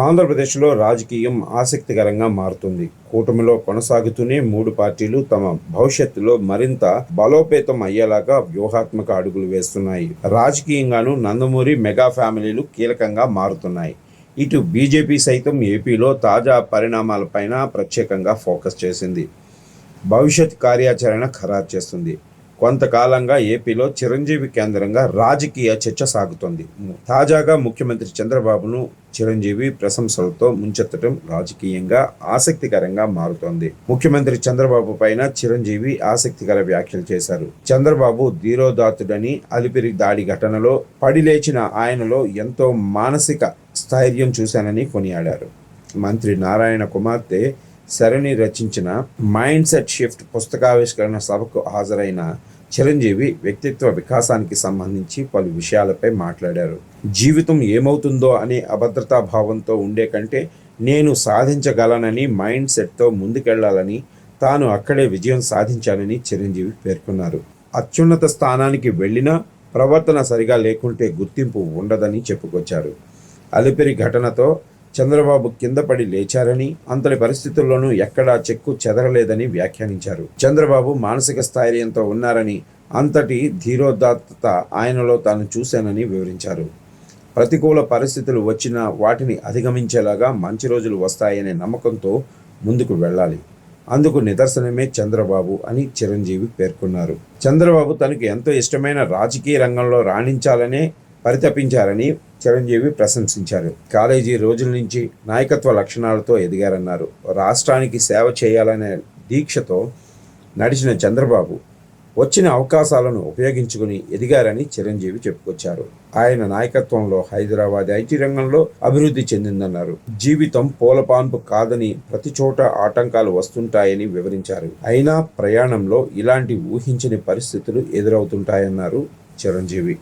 ఆంధ్రప్రదేశ్లో రాజకీయం ఆసక్తికరంగా మారుతుంది. కూటమిలో కొనసాగుతూనే మూడు పార్టీలు తమ భవిష్యత్తులో మరింత బలోపేతం అయ్యేలాగా వ్యూహాత్మక అడుగులు వేస్తున్నాయి. రాజకీయంగానూ నందమూరి మెగా ఫ్యామిలీలు కీలకంగా మారుతున్నాయి. ఇటు బీజేపీ సైతం ఏపీలో తాజా పరిణామాలపైన ప్రత్యేకంగా ఫోకస్ చేసింది. భవిష్యత్ కార్యాచరణ ఖరారు చేస్తుంది. కొంతకాలంగా ఏపీలో చిరంజీవి కేంద్రంగా రాజకీయ చర్చ సాగుతోంది. తాజాగా ముఖ్యమంత్రి చంద్రబాబును చిరంజీవి ప్రశంసలతో ముంచెత్తడం రాజకీయంగా ఆసక్తికరంగా మారుతోంది. ముఖ్యమంత్రి చంద్రబాబు పైన చిరంజీవి ఆసక్తికర వ్యాఖ్యలు చేశారు. చంద్రబాబు ధీరోదాత్తుడని, అలిపిరి దాడి ఘటనలో పడిలేచిన ఆయనలో ఎంతో మానసిక స్థైర్యం చూశానని కొనియాడారు. మంత్రి నారాయణ కుమార్తె శరణి రచించిన మైండ్ సెట్ షిఫ్ట్ పుస్తకావిష్కరణ సభకు హాజరైన చిరంజీవి వ్యక్తిత్వ వికాసానికి సంబంధించి పలు విషయాలపై మాట్లాడారు. జీవితం ఏమవుతుందో అనే అభద్రతా భావంతో ఉండే కంటే నేను సాధించగలనని మైండ్ సెట్తో ముందుకెళ్లాలని, తాను అక్కడే విజయం సాధించానని చిరంజీవి పేర్కొన్నారు. అత్యున్నత స్థానానికి వెళ్ళినా ప్రవర్తన సరిగా లేకుంటే గుర్తింపు ఉండదని చెప్పుకొచ్చారు. అలిపిరి ఘటనతో చంద్రబాబు కింద పడి లేచారని, అంతటి పరిస్థితుల్లోనూ ఎక్కడా చెక్కు చెదరలేదని వ్యాఖ్యానించారు. చంద్రబాబు మానసిక స్థైర్యంతో ఉన్నారని, అంతటి ధీరోదాత్తత ఆయనలో తాను చూశానని వివరించారు. ప్రతికూల పరిస్థితులు వచ్చినా వాటిని అధిగమించేలాగా మంచి రోజులు వస్తాయనే నమ్మకంతో ముందుకు వెళ్ళాలి. అందుకు నిదర్శనమే చంద్రబాబు అని చిరంజీవి పేర్కొన్నారు. చంద్రబాబు తనకు ఎంతో ఇష్టమైన రాజకీయ రంగంలో రాణించాలనే పరితపించారని చిరంజీవి ప్రశంసించారు. కాలేజీ రోజుల నుంచి నాయకత్వ లక్షణాలతో ఎదిగారన్నారు. రాష్ట్రానికి సేవ చేయాలనే దీక్షతో నడిచిన చంద్రబాబు వచ్చిన అవకాశాలను ఉపయోగించుకుని ఎదిగారని చిరంజీవి చెప్పుకొచ్చారు. ఆయన నాయకత్వంలో హైదరాబాద్ ఐటీ రంగంలో అభివృద్ధి చెందిందన్నారు. జీవితం పూలపాన్పు కాదని ప్రతి చోట ఆటంకాలు వస్తుంటాయని వివరించారు. అయినా ప్రయాణంలో ఇలాంటి ఊహించని పరిస్థితులు ఎదురవుతుంటాయన్నారు చిరంజీవి.